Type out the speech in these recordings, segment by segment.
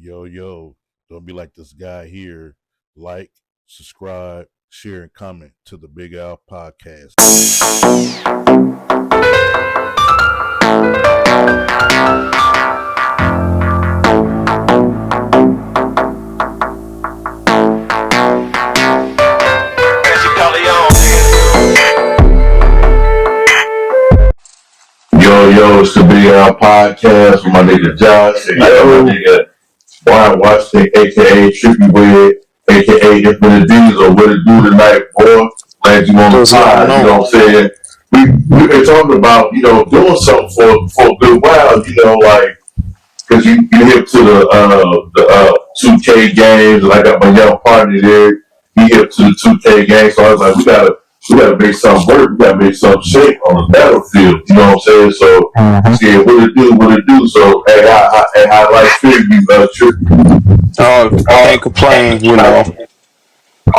Yo, don't be like this guy here. Like, subscribe, share, and comment to the Big Al Podcast. Yo, it's the Big Al Podcast with my nigga Josh and my nigga Brian Washington, aka Trippy Wed, aka Infinite D's or what it do tonight, boy. Glad you on the pod, you know what I'm saying? We've been talking about, doing something for a good while, like, because you hip to the 2K games, and I got my young partner there, he hip to the 2K games, so I was like, we gotta make something work. We gotta make something shape on the battlefield. You know what I'm saying? So, yeah, what it do. So, hey, I like figuring you, Trippy. Oh, can't complain.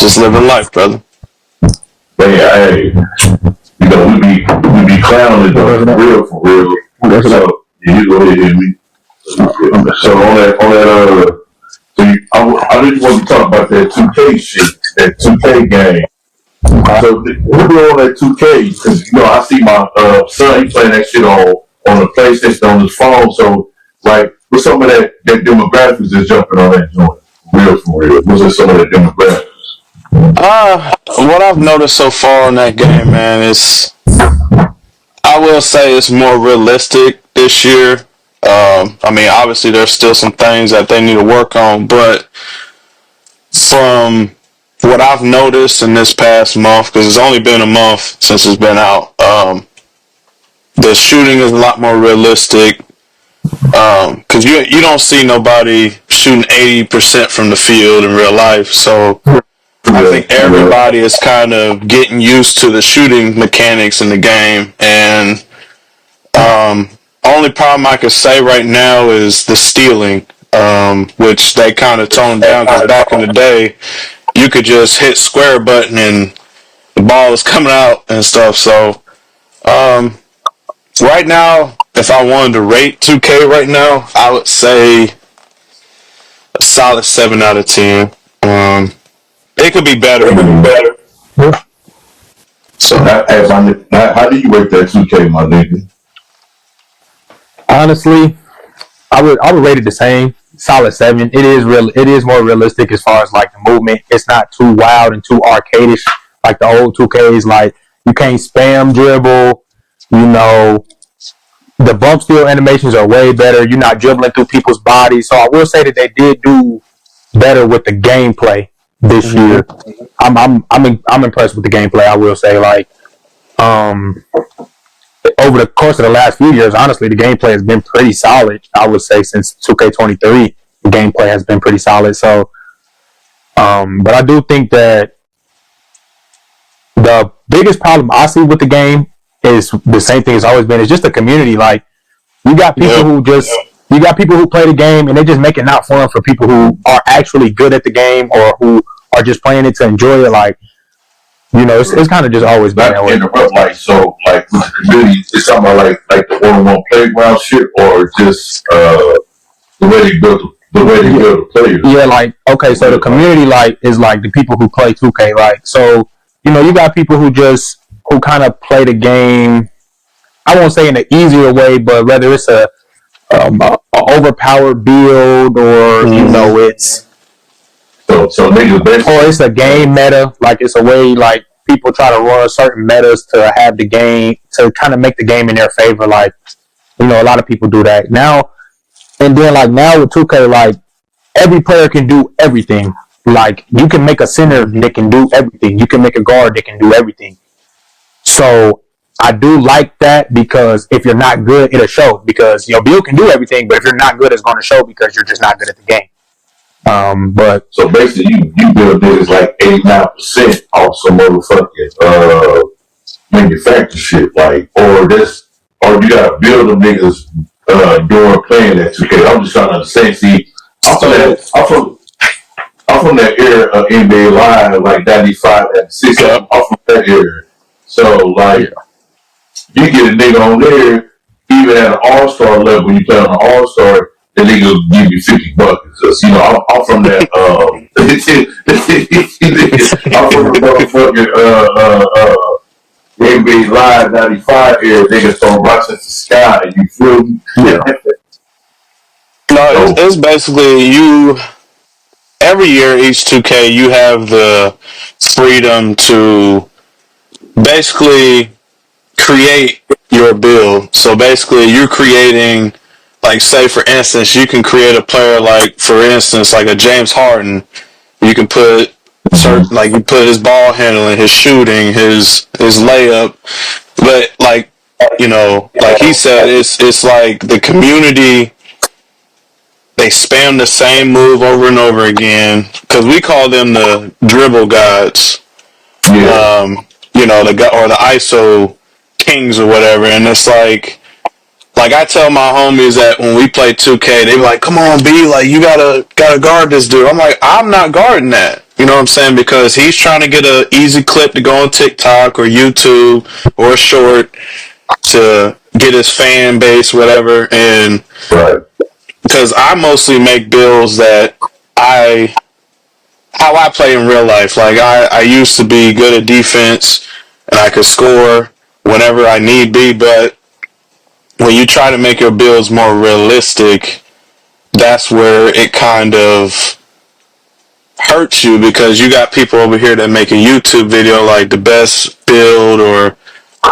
Just living life, brother. But yeah, hey, we be clowning though, for real. So, yeah, you go ahead and hit me. So on that, I didn't want to talk about that 2K shit, that 2K game. So we're doing on that 2K because I see my son, he playing that shit on the PlayStation on his phone. So like, what's some of that demographics that's jumping on that joint? For real. What's some of that demographics? What I've noticed so far in that game, man, is I will say it's more realistic this year. Obviously there's still some things that they need to work on, but from what I've noticed in this past month, because it's only been a month since it's been out, the shooting is a lot more realistic. Because you don't see nobody shooting 80% from the field in real life, so I think everybody is kind of getting used to the shooting mechanics in the game, and only problem I could say right now is the stealing, which they kind of toned down, because back in the day, you could just hit square button and the ball is coming out and stuff. So, right now, if I wanted to rate 2K right now, I would say a solid 7 out of 10. It could be better. So, how do you rate that 2K, my nigga? Honestly, I would rate it the same. Solid 7. It is real. It is more realistic as far as like the movement. It's not too wild and too arcadish like the old 2Ks. Like, you can't spam dribble. The bump steal animations are way better. You're not dribbling through people's bodies. So I will say that they did do better with the gameplay this year. I'm impressed with the gameplay. I will say, like, over the course of the last few years, honestly, the gameplay has been pretty solid. I would say since 2K23, the gameplay has been pretty solid. So, but I do think that the biggest problem I see with the game is the same thing it's always been. It's just the community. Like, you got people you got people who play the game and they just make it not fun for people who are actually good at the game or who are just playing it to enjoy it. Like, it's kind of just always been that way. Like with the community, it's talking about like the one-on-one playground shit, or just the way they build the players. Yeah, like, okay, so the community is like the people who play 2K. Like, so you got people who kind of play the game. I won't say in an easier way, but whether it's a overpowered build or it's. So niggas basically, or it's a game meta, like it's a way like people try to run certain metas to have the game to kind of make the game in their favor. Like, a lot of people do that now. And then like now with 2K, like every player can do everything. Like, you can make a center that can do everything. You can make a guard that can do everything. So I do like that, because if you're not good, it'll show, because your build can do everything, but if you're not good, it's going to show because you're just not good at the game. But so basically, you build niggas like 89% off some motherfucking manufacturer shit, like, or you gotta build them niggas during playing that 2K. I'm just trying to understand. See, I'm from that era of NBA Live, like 95, 96. I'm from that era. So like, you get a nigga on there, even at an all-star level, when you play on an all-star, the nigga will give you $50. because I'm from that. I'm from the motherfucking NBA Live '95 era. Niggas from Rochester Sky. You feel me? Yeah. No, it's basically you. Every year, each 2K, you have the freedom to basically create your build. So basically, you're creating, like, say for instance, you can create a player like, for instance, like a James Harden. You can put certain, like, you put his ball handling, his shooting, his layup, but like, like he said, it's like the community. They spam the same move over and over again because we call them the dribble gods. Yeah. The ISO kings or whatever, and it's like I tell my homies that when we play 2K, they be like, "Come on, B, like you gotta guard this dude." I'm like, I'm not guarding that. You know what I'm saying? Because he's trying to get an easy clip to go on TikTok or YouTube or a short to get his fan base, whatever, and Right. because I mostly make builds that how I play in real life. Like I used to be good at defense and I could score whenever I need be, but when you try to make your builds more realistic, that's where it kind of hurts you because you got people over here that make a YouTube video like the best build or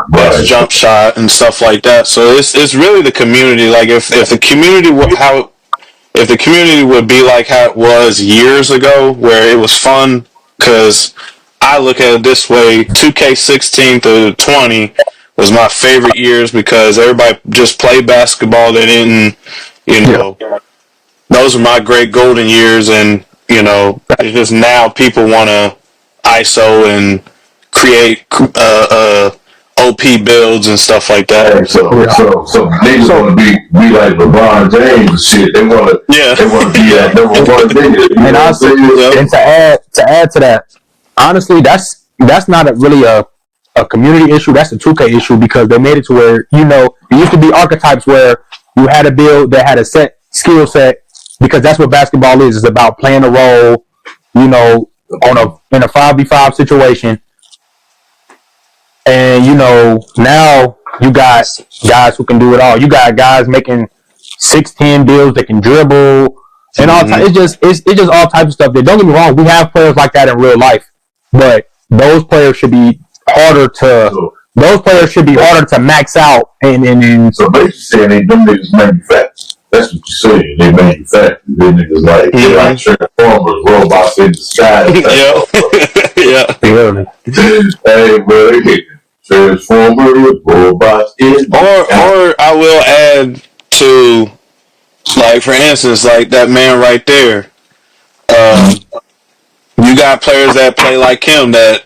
best jump shot and stuff like that. So it's really the community. Like if the community if the community would be like how it was years ago, where it was fun, because I look at it this way: 2K16 through 20 was my favorite years because everybody just played basketball. They didn't, those are my great golden years, and it's just now people want to ISO and create OP builds and stuff like that. Hey, so niggas want to be like LeBron James and shit. They want to be that number one nigga. And and to add to that, honestly, that's not really a community issue. That's a 2K issue because they made it to where it used to be archetypes where you had a build that had a set skill set because that's what basketball is. It's about playing a role, in a 5v5 situation. And now you got guys who can do it all. You got guys making 6'10" builds that can dribble and all types. It's just all types of stuff. That don't get me wrong, we have players like that in real life, but those players should be harder to. Those players should be harder to max out. And so basically saying them niggas manufacture. That's what you're saying. They manufacture. Them niggas like they're like transformers, robots in the sky. Yeah. Hey, bro. Transformers, robots in or I will add to, like, for instance, like that man right there. You got players that play like him that,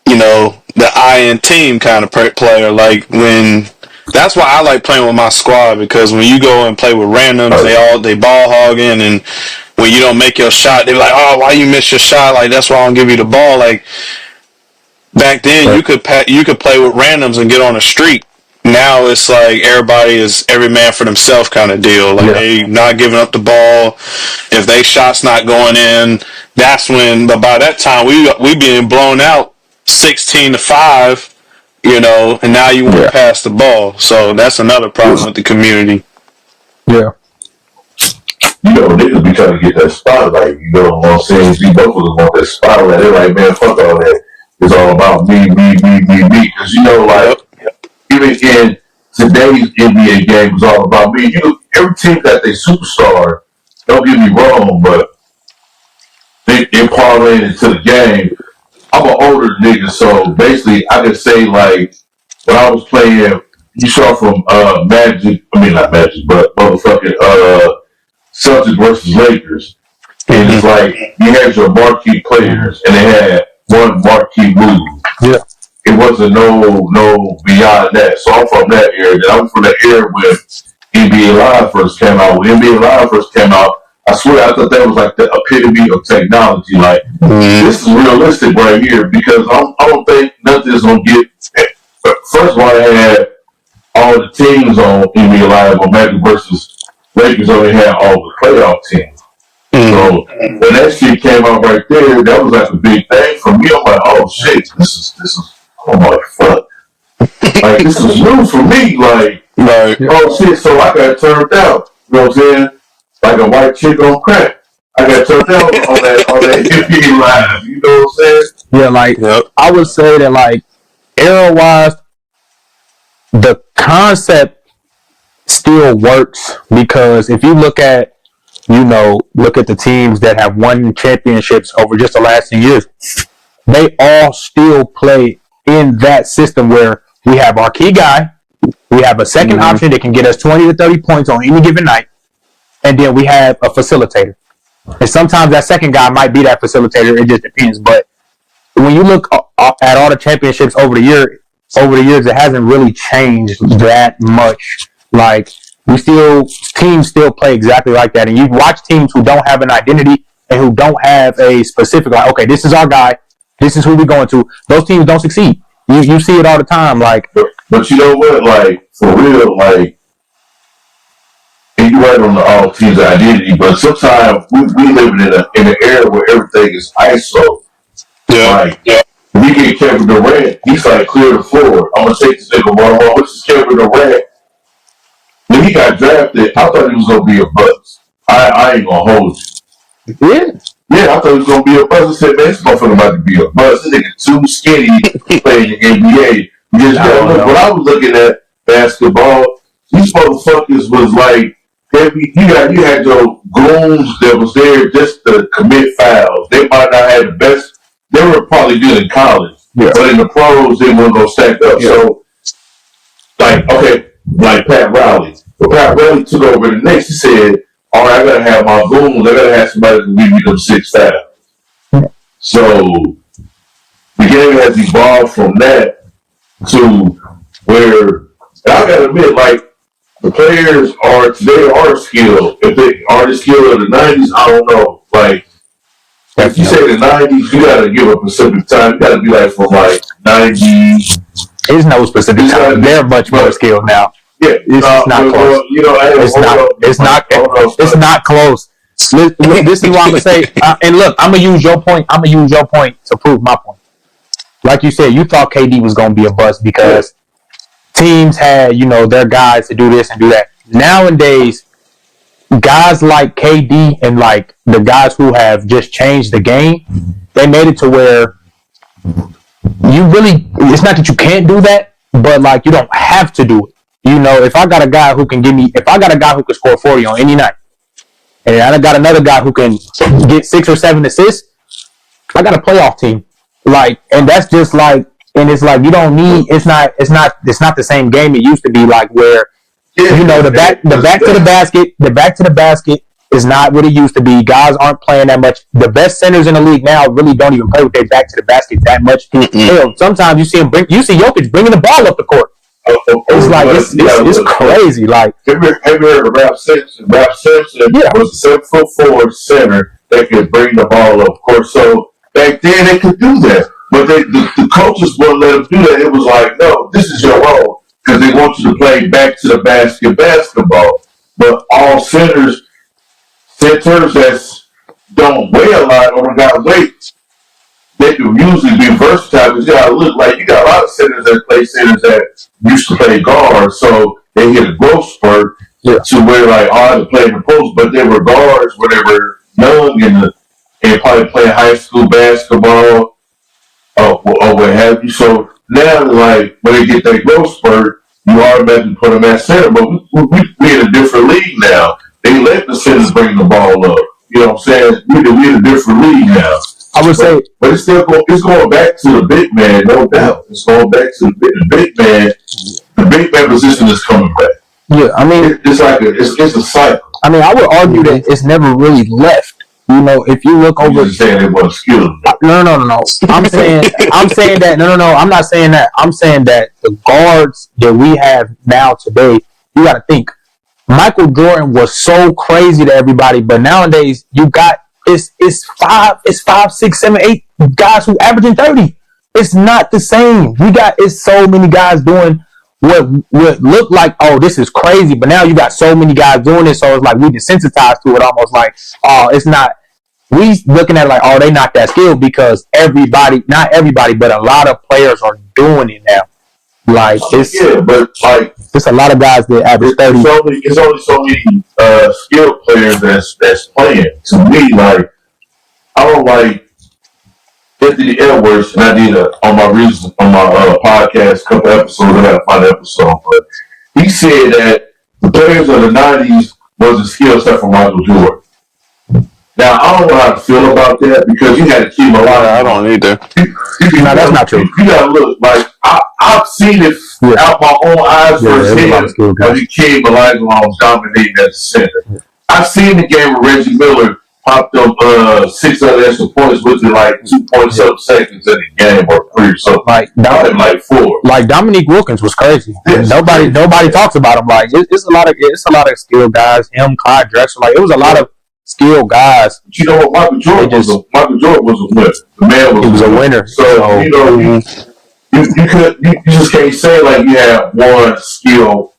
the I team kind of player. Like that's why I like playing with my squad, because when you go and play with randoms, they ball hogging, and when you don't make your shot, they're like, "Oh, why you miss your shot?" Like, that's why I don't give you the ball. Like back then, you could play with randoms and get on a streak. Now it's like every man for themselves kind of deal. Like they not giving up the ball. If they shot's not going in, that's when. But by that time, we being blown out 16-5. And now you want to pass the ball. So that's another problem with the community. Yeah. Niggas be trying to get that spotlight. What I'm saying? See, both of us want that spotlight. They're like, man, fuck all that. It's all about me. Because even in today's NBA game, it's all about me. Every team got their superstar. Don't get me wrong, but they parlay into the game. I'm an older nigga, so basically I can say, like, when I was playing, you saw from Magic, I mean not Magic, but motherfucking Celtics versus Lakers. And it's like you had your marquee players and they had one marquee move. Yeah. It wasn't no beyond that. So I'm from that era. I'm from that era when NBA Live first came out. When NBA Live first came out, I swear I thought that was like the epitome of technology. Like, this is realistic right here, because I don't think nothing's gonna get. First of all, I had all the teams on NBA Live. On Magic versus Lakers only had all the playoff teams. So when that shit came out right there, that was like a big thing for me. I'm like, oh shit, this is. I'm like, fuck. Like this is new for me. Like, oh shit. So I got turned out. You know what I'm saying? Like a white chick on crack. I got turned out on that hippie live. You know what I'm saying? Yeah, like I would say that like era wise, the concept still works because if you look at the teams that have won championships over just the last 10 years, they all still play in that system where we have our key guy, we have a second option that can get us 20 to 30 points on any given night, and then we have a facilitator. And sometimes that second guy might be that facilitator. It just depends. But when you look at all the championships over the years, it hasn't really changed that much. Like teams still play exactly like that. And you watch teams who don't have an identity and who don't have a specific, like, okay, this is our guy, this is who we're going to. Those teams don't succeed. You see it all the time. Like, but you know what? Like for real, like. And you're right on the all teams' identity, but sometimes we live in an era where everything is ISO. Like, we get Kevin Durant, he's like, clear the floor. I'm going to take this nigga one-on-one. What's this Kevin Durant? When he got drafted, I thought he was going to be a bust. I ain't going to hold you. Yeah, I thought he was going to be a bust. I said, man, this motherfucker about to be a bust. This nigga too skinny playing the NBA. When I was looking at basketball, these motherfuckers was like, you had your goons that was there just to commit fouls. They might not have the best. They were probably good in college, but in the pros, they weren't going to stack up. Yeah. So, like Pat Riley. But Pat Riley took over the Knicks. He said, all right, I got to have my goons. I got to have somebody to give me them 6 fouls. So, the game has evolved from that to where, and I got to admit, like, the players are skilled. If they are the skill of the 90s, I don't know. Like, if you say the 90s, you got to give a specific time. You got to be like from like 90. There's no specific time. They're much more skilled now. Yeah, it's not close. It's not close. This is what I'm gonna say. And look, I'm gonna use your point. To prove my point. Like you said, you thought KD was gonna be a bust because teams had, their guys to do this and do that. Nowadays, guys like KD and like the guys who have just changed the game, they made it to where it's not that you can't do that, but like you don't have to do it. If I got a guy who can score 40 on any night, and I got another guy who can get 6 or 7 assists, I got a playoff team. Like, and that's just like, and it's like you don't need. It's not the same game it used to be. Like where the back to the basket is not what it used to be. Guys aren't playing that much. The best centers in the league now really don't even play with their back to the basket that much. Hell, sometimes you see Jokic bringing the ball up the court. It's like it's crazy. Like, have you heard of Ralph Simpson? Ralph Simpson was a 7'4" center that could bring the ball up court. So back then they could do that. But the coaches wouldn't let them do that. It was like, no, this is your role. Because they want you to play back to the basket basketball. But all centers that don't weigh a lot or got weight, they can usually be versatile. Because you got to look like you got a lot of centers that used to play guards. So they hit a growth spurt to where like, I had to play in the post. But they were guards when they were young and probably playing high school basketball. Or what have you. So now, like, when they get that growth spurt, you automatically put them at center. But we in a different league now. They let the centers bring the ball up. You know what I'm saying? We're in a different league now. I would say, but it's going back to the big man, no doubt. It's going back to the big man. The big man position is coming back. Yeah, I mean, it's a cycle. I mean, I would argue that it's never really left. If you look over, you're saying they weren't skilled. No. I'm saying that. No. I'm not saying that. I'm saying that the guards that we have now today, you got to think. Michael Jordan was so crazy to everybody, but nowadays you got it's 5, 6, 7, 8 guys who averaging 30. It's not the same. It's so many guys doing what looked like, oh, this is crazy, but now you got so many guys doing it, so it's like we desensitized to it, almost like, oh, it's not. We looking at it like, oh, they not that skilled because not everybody, but a lot of players are doing it now. Like but like it's a lot of guys that average 30. It's only so many skilled players that's playing. To me, like I don't like Anthony Edwards, and I did on my podcast a couple episodes. I gotta find the episode, but he said that the players of the '90s was a skill set from Michael Jordan. Now I don't know how to feel about that because you had to keep a lot. I don't either. No, that's not true. You gotta look like I've seen it out my own eyes firsthand. When the King Olajuwon was dominating at the center. I've seen the game where Reggie Miller popped up 6 other extra points within like 2.7 seconds in the game or 3 or something. Like 4. Like Dominique Wilkins was crazy. Yes. Nobody talks about him. Like it's a lot of skilled guys. Him, Clyde Drexler. Like it was a lot of skilled guys. But you know what? Michael Jordan was a winner. The man was a winner. So you know you just can't say like you had one skill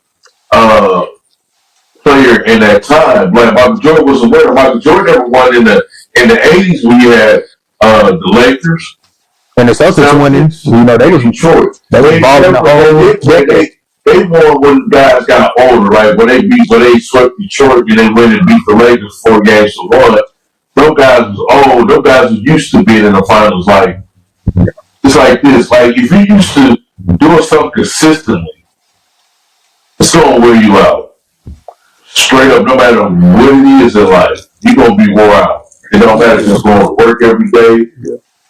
player in that time. Like Michael Jordan was a winner. Michael Jordan never won in the '80s when you had the Lakers and the Celtics winning. You know they was Detroit. They was balling the whole decade. They won when guys got older, right? When they swept Detroit and they went and beat the Lakers 4 games to 1. Those guys was old. Those guys was used to being in the finals. Like it's like this. Like if you used to doing something consistently, it's gonna wear you out. Straight up, no matter what it is in life, you're gonna be wore out. It don't matter if you're going to work every day.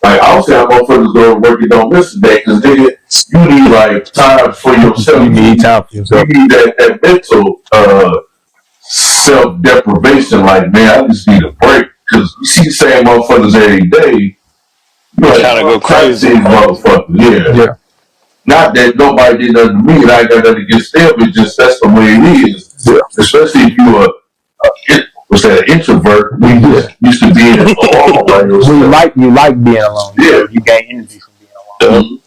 Like I'll say, how motherfuckers go to work and don't miss a day because you need like time for yourself. You need time for yourself. You need that mental self deprivation. Like man, I just need a break because you see the same motherfuckers every day. You like, kind of go crazy, motherfuckers. Yeah. Not that nobody did nothing to me, and I ain't got nothing against them. It's just that's the way it is. Yeah. Especially if you are an introvert. We used to be alone by yourself. You like being alone. Yeah. You gain energy from being alone.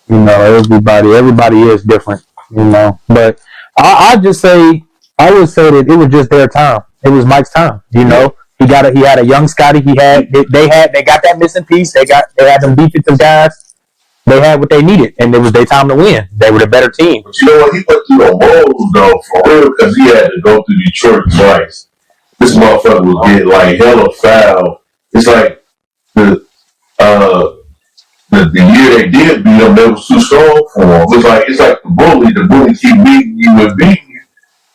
You know, everybody is different. You know, but I would say that it was just their time. It was Mike's time. You know, he had a young Scotty. They got that missing piece. They had them defensive guys. They had what they needed, and it was their time to win. They were the better team. But you know what? He went through the mold, though, for real, because he had to go through Detroit twice. This motherfucker was getting, like, hella foul. It's like the year they did beat him, they was too strong for him. It's like the bully. The bully keep beating you and beating you.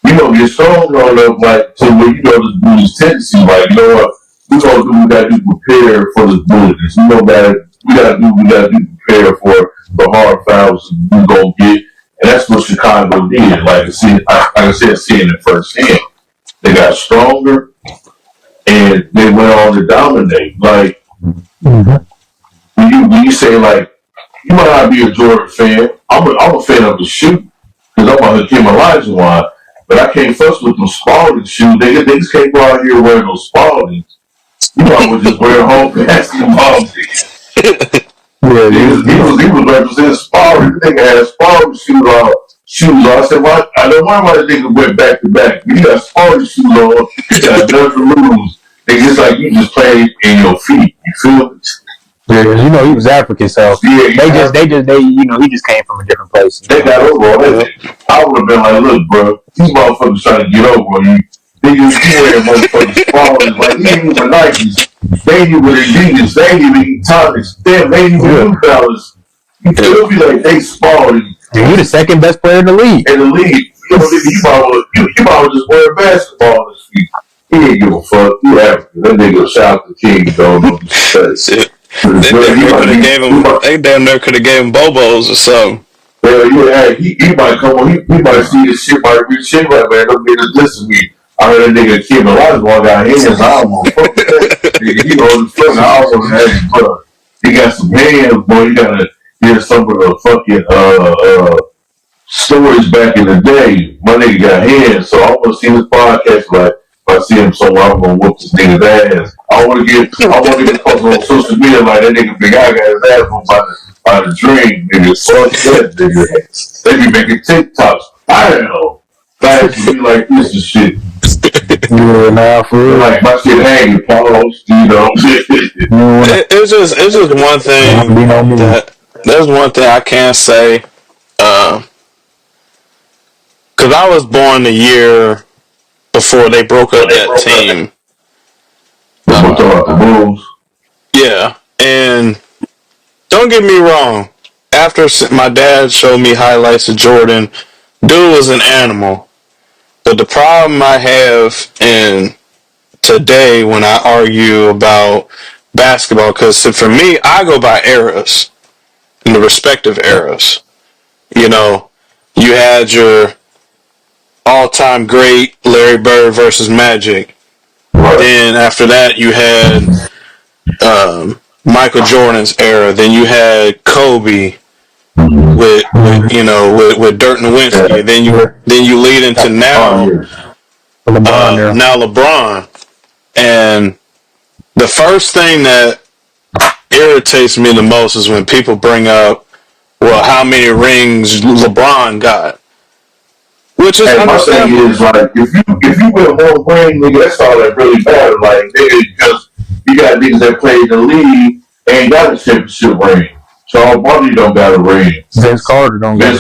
You know, get strong enough, like, to where you know this bully's tendency. Like, you know what? We gotta be prepared for this bulliness. You know that we gotta be prepared for the hard fouls we're gonna get, and that's what Chicago did. Like I said, seeing it firsthand, they got stronger, and they went on to dominate. Like when you say like you might not be a Jordan fan, I'm a fan of the shoe because I'm a Hakeem Olajuwon, but I can't fuss with them Spalding shoes. They just can't go out here wearing those Spaldings. You know, I was just wearing home basketball. He was representing Spalding. The nigga had Spalding shoes on. I said, well, I don't know why the nigga went back to back. You got Spalding shoes on. You got nothing to lose. It's just like you just played in your feet. You feel it? Yeah, you know he was African, so he just came from a different place. They got over on it. I would have been like, look, bro, these motherfuckers trying to get over on you. Niggas wearing motherfucking Spalding like he ain't even Nikes. They ain't even Adidas. They ain't even Tonics. Damn, they ain't even New Balance. You feel me? Like they Spalding. You the second best player in the league. You know, you might just wear basketball on his feet. He ain't give a fuck. You African. That nigga shout the king, though. They damn near could have gave him Bobos or something. Yeah, he might come on. He might see this shit, might reach in like, man, don't get this to me. I heard that nigga Kim Olajuwon got hands. I don't want to fuck with that. Nigga, he on the front. I don't want to have his brother. He got some hands, boy. You gotta hear some of the fucking stories back in the day. My nigga got hands, so I want to see this podcast. Like, if I see him somewhere, I'm gonna whoop this nigga's ass. I want to get posted on social media like that nigga big. I got his ass on by the dream, nigga. Fuck that, nigga. They be making TikToks. I don't know. Fast to be like this and shit. Yeah, nah, for real. Like my shit hanging, pause, you know. It's just one thing there's one thing I can say. Because I was born the year before they broke up that team. The Bulls. Yeah, and don't get me wrong. After my dad showed me highlights of Jordan, dude was an animal. But the problem I have in today when I argue about basketball, because for me, I go by eras, in the respective eras. You know, you had your all-time great Larry Bird versus Magic. Then after that, you had Michael Jordan's era. Then you had Kobe with Dirk Nowitzki. Then you lead into now LeBron. And the first thing that irritates me the most is when people bring up, well, how many rings LeBron got. Which is understandable. My thing is, like, if you win one ring, nigga, that's all that really matters. Like, nigga, because you got niggas that play in the league ain't got a championship ring. Charles Barkley don't got a ring. Vince Carter don't got a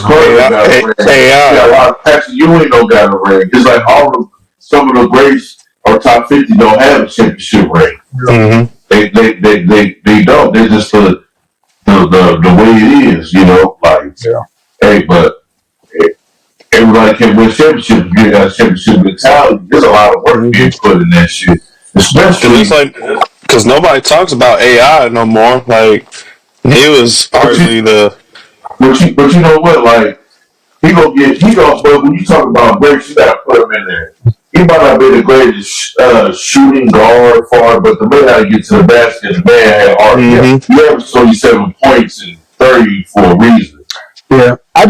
ring. A lot of Patrick Ewing don't got a ring. It's like some of the greats or top 50 don't have a championship ring. Mm-hmm. They don't. They're just the way it is, you know. Like, hey, but everybody can win championships if you got a championship mentality. There's a lot of work being put in that shit. Especially because nobody talks about AI no more. Like, he was arguably But you know what? Like, but when you talk about breaks, you gotta put him in there. He might not be the greatest shooting guard for, but the man how to get to the basket, the man had art. Mm-hmm. He averaged 27 points and 30 for a reason. Yeah, I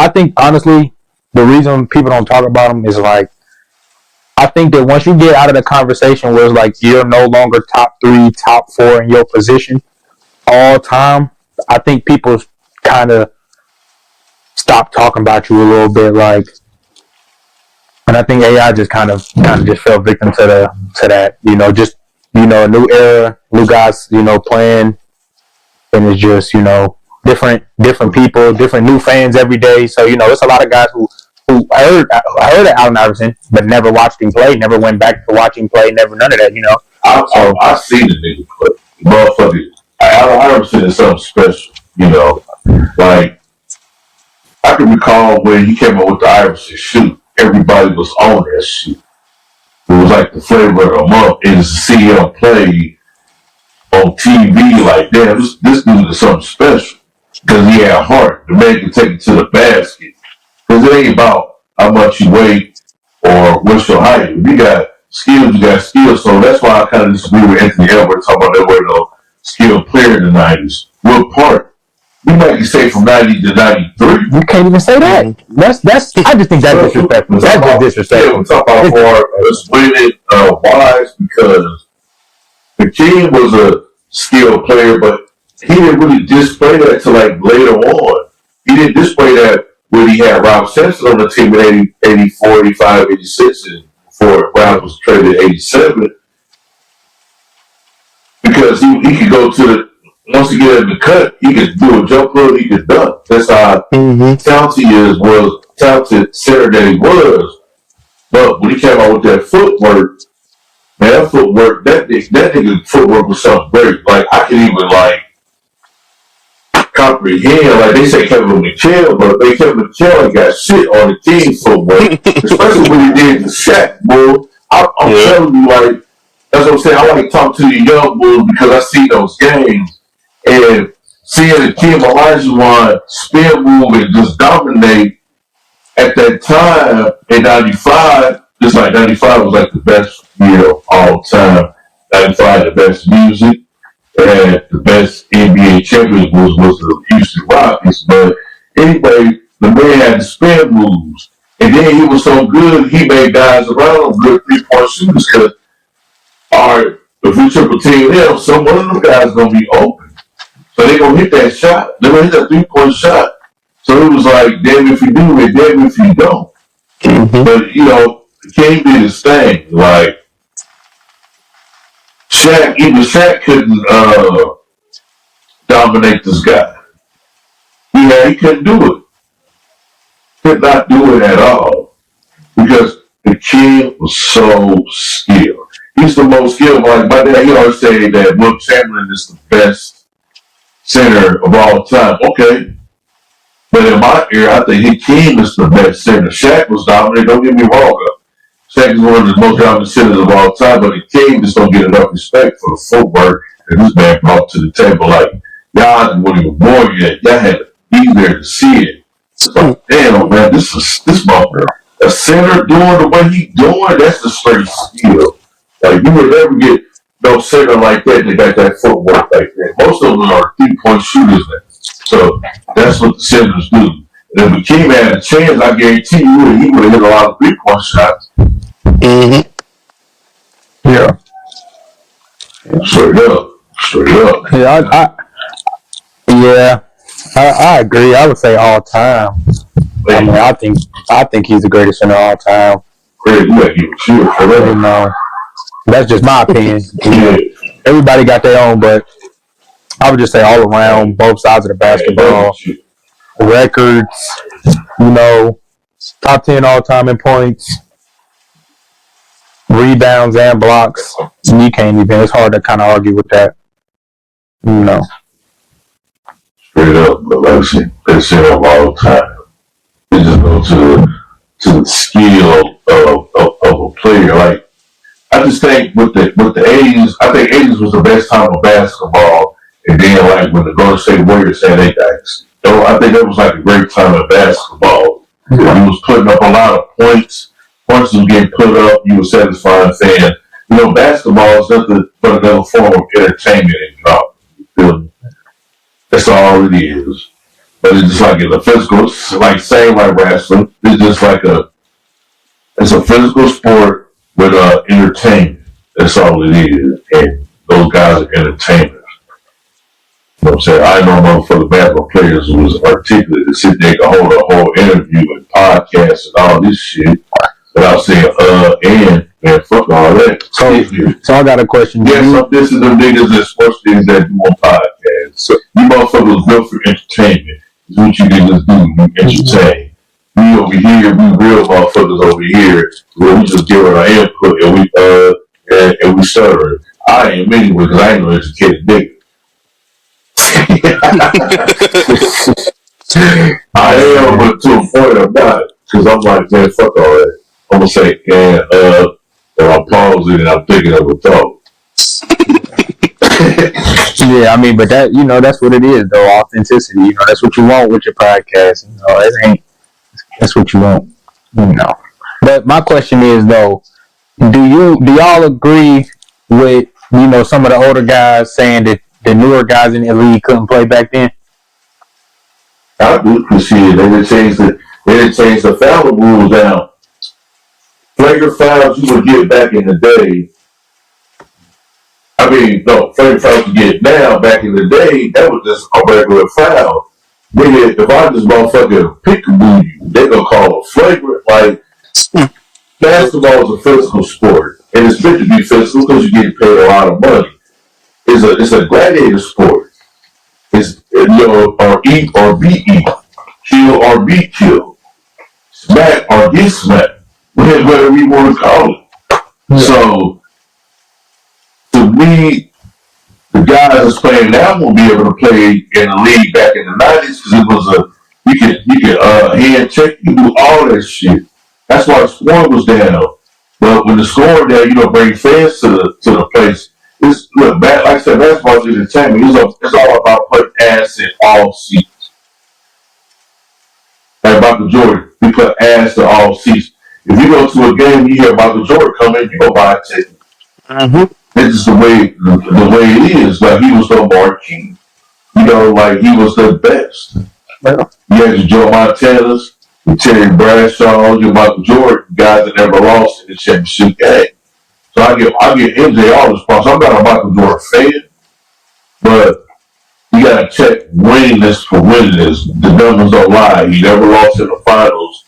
think honestly, the reason people don't talk about him is like, I think that once you get out of the conversation where it's like you're no longer top 3, top 4 in your position all time, I think people kind of stop talking about you a little bit, like, and I think AI just kind of just fell victim to that, you know, just, you know, a new era, new guys, you know, playing, and it's just, you know, different people, different new fans every day. So, you know, it's a lot of guys who heard of Allen Iverson, but never watched him play, never went back to watch him play, never none of that, you know. I seen the nigga play. Motherfucker, Allen Iverson is something special, you know. Like, I can recall when he came up with the Iverson shoe, everybody was on that shit. It was like the flavor of the month, and to see him play on TV, like, damn, this dude is something special. Because he had heart. The man can take it to the basket. Because it ain't about how much you weigh or what's your height. If you got skills, you got skills. So that's why I kind of disagree with Anthony Edwards talking about there were no skilled player in the 90s. What part? You might say from 90 to 93. You can't even say that. That's. I just think that's disrespectful. That's just disrespectful. Yeah, we're talking about for us women, wives, because the king was a skilled player, but he didn't really display that till like later on. He didn't display that when he had Rob Simpson on the team in 84, 85, 86, and before Rob was traded in 87. Because he could go to the, once he get in the cut, he could do a jump hook, he could dunk. That's how talented Saturday was. But when he came out with that footwork, man, that nigga footwork was something great. Like, I can even, like, comprehend, like, they say Kevin McHale, but Kevin McHale got shit on the team footwork, especially when he did the Shaq, boy. I'm telling you, like, that's what I'm saying. I like to talk to the young bulls because I see those games, and seeing Hakeem Olajuwon spin move and just dominate at that time in 95, just like 95 was like the best year of all time. 95, the best music, and the best NBA champions was the Houston Rockets. But anyway, the man had the spin moves. And then he was so good, he made guys around him good 3-point shooters. Because, all right, if we triple team him, some one of them guys going to be open. So they gonna hit that shot. They gonna hit that 3-point shot. So it was like, damn if you do it, damn if you don't. Mm-hmm. But you know, King did his thing. Like Shaq couldn't dominate this guy. He couldn't do it. Could not do it at all because the kid was so skilled. He's the most skilled. Like my dad, he always say that Will Chamberlain is the best center of all time. Okay, but in my era, I think Hakeem is the best center. Shaq was dominant. Don't get me wrong. Shaq is one of the most dominant centers of all time, but Hakeem just don't get enough respect for the footwork that this man brought to the table. Like y'all weren't even born yet. Y'all had to be there to see it. It's like, damn, man, this motherfucker. A center doing the way he doing, that's the straight skill. Like you would never get no center like that got that footwork like that. Most of them are 3-point shooters now. So that's what the centers do. And if Hakeem had a chance, I guarantee you he would have hit a lot of 3-point shots. Mm-hmm. Yeah. Straight up. Yeah, I agree. I would say all time. I mean, I think he's the greatest center of all time. Craig, you gotta give a cheer for that. You know, that's just my opinion. Yeah. Everybody got their own, but I would just say all around, both sides of the basketball, records, you know, top 10 all time in points, rebounds and blocks. You can't even. It's hard to kind of argue with that. You know. Straight up, but like I said, best center of all time. It just go to the skill of a player. Like I just think with the 80s, I think 80s was the best time of basketball. And then like when the Golden State Warriors had their guys, I think that was like a great time of basketball. You was putting up a lot of points. Points was getting put up. You were satisfying fans. You know, basketball is nothing but another form of entertainment. You feel me? That's all it is. But it's just like in the physical, it's like same like wrestling. It's just like it's a physical sport with entertainment. That's all it is. And those guys are entertainers. You know what I'm saying? I know motherfucking basketball players who was articulate to sit there and hold a whole interview and podcast and all this shit without saying and man, fuck all that. So I got a question. Yeah, this is the niggas that sports things that do on podcasts. So you motherfuckers built for entertainment. Is what you niggas do. You entertain. We over here, we real motherfuckers over here, where we just give our input and we stutter. I am anyway because I ain't no educated nigga. I am, but to a point I'm not, because I'm like, man, fuck all that. I'm gonna say, and I'm pausing and I'm thinking of a thought. Yeah, I mean, but that, you know, that's what it is, though. Authenticity, you know, that's what you want with your podcast. You know, that's what you want, you know. But my question is, though, do y'all agree with, you know, some of the older guys saying that the newer guys in the league couldn't play back then? I do see it. They didn't change the foul rules down. Flagrant fouls you would get back in the day. I mean, no, flagrant fouls you get now. Back in the day, that was just a regular foul. Nigga, if I just motherfucking peekaboo you, they gonna call it flagrant. Like, basketball is a physical sport, and it's meant to be physical because you're getting paid a lot of money. It's a gladiator sport. It's, you know, or eat or be eat, kill or be killed, smack or get smacked, whatever you want to call it. Yeah. So, to me, the guys that's playing now won't be able to play in the league back in the 90s because it was you can hand check, you do all that shit. That's why the scoring was down. But when the scoring down, you don't bring fans to the place. Look, like I said, basketball is entertainment. It's all about putting ass in all seats. Like Michael Jordan, we put ass in all seats. If you go to a game, you hear Michael Jordan come in, you go buy a ticket. Mm-hmm. This is the way it is. Like he was the marquee. You know, like he was the best. Yeah. You had your Joe Montana's, your Terry Bradshaw, your Michael Jordan, guys that never lost in the championship game. So I give MJ all the response. I'm not a Michael Jordan fan, but you gotta check winningness for winningness. The numbers don't lie. He never lost in the finals.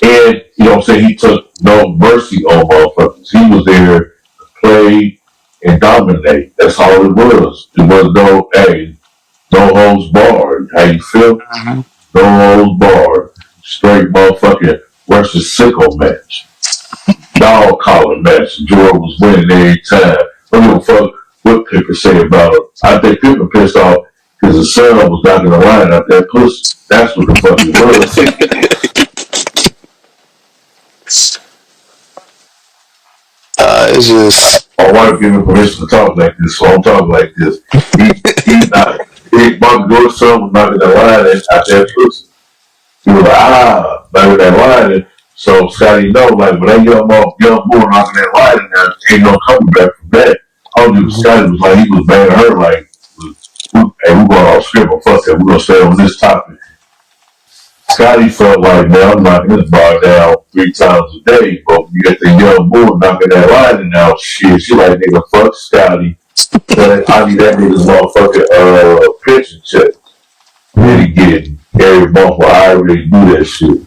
And, you know what I'm saying, he took no mercy on motherfuckers. He was there to play and dominate. That's all it was. It was no holds barred. How you feel? No holds barred. Straight motherfucking versus sicko match. Dog collar match. Jordan was winning every time. I don't give a fuck what Pippen say about it. I think Pippen pissed off because the son was knocking the line out that pussy. That's what the fuck it was. It's just. My wife gave me permission to talk like this, so I'm talking like this. Mark son was knocking the line out that pussy. He was like, knocking that line in. So Scotty know, like, when that young boy knocking that line in there, ain't no coming back from that. I don't think Scotty was like, he was mad at her, like, hey, we're going off script, but fuck that, we're going to stay on this topic. Scotty felt like, man, I'm knocking this bar down 3 times a day, but you get the young boy knocking that line in now, shit, she like, nigga, fuck Scotty. I need that nigga's motherfucking pension check. Then he getting every month where I already do that shit.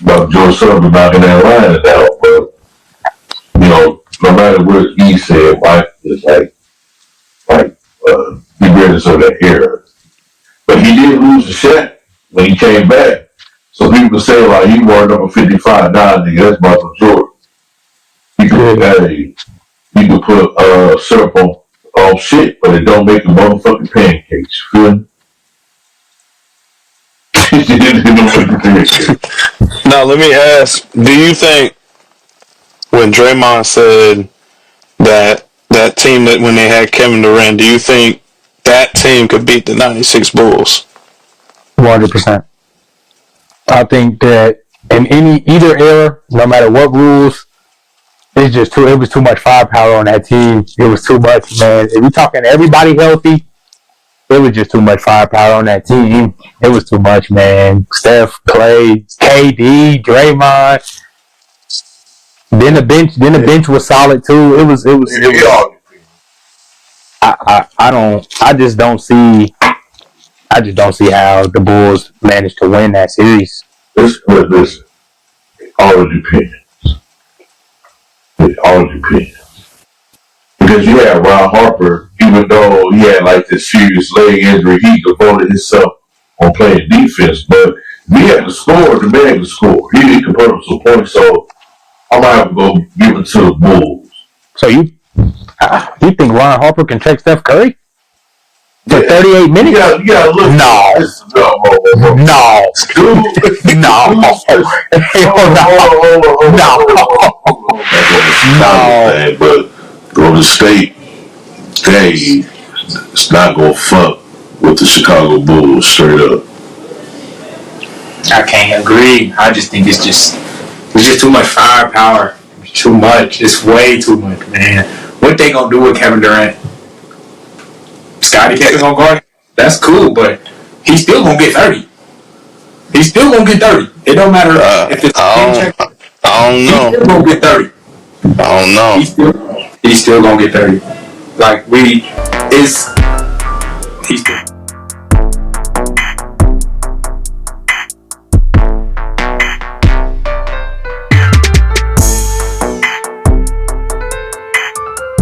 But George Sullivan knocking that line out, but you know, no matter what he said, Mike is like he ready of that era. But he did lose the shot when he came back. So people say like he wore number 55. Nah, nigga, that's Michael Jordan. He could put syrup on shit, but it don't make the motherfucking pancakes. Feel me? Now let me ask: do you think when Draymond said that team that when they had Kevin Durant, do you think that team could beat the '96 Bulls? 100%. I think that in either era, no matter what rules, it was too much firepower on that team. It was too much, man. If you're talking everybody healthy, it was just too much firepower on that team. It was too much, man. Steph, Clay, KD, Draymond. Then the bench was solid too. It was. I just don't see how the Bulls managed to win that series. Listen. All depends. It all depends. Because you had Ron Harper, even though he had like this serious leg injury, he devoted himself on playing defense. But if he had to score, the man could score. He could put up some points. So I might have to go give it to the Bulls. So you think Ron Harper can check Steph Curry for 38 minutes? You gotta look. No. But Golden State, it's not gonna fuck with the Chicago Bulls straight up. I can't agree. I just think it's just too much firepower. Too much. It's way too much, man. What they gonna do with Kevin Durant? Scottie Pippen gonna guard him? That's cool, but he's still gonna get 30. He's still gonna get 30. It don't matter if it's I don't know. He's still gonna get 30. I don't know. He's still gonna get 30. Like he's still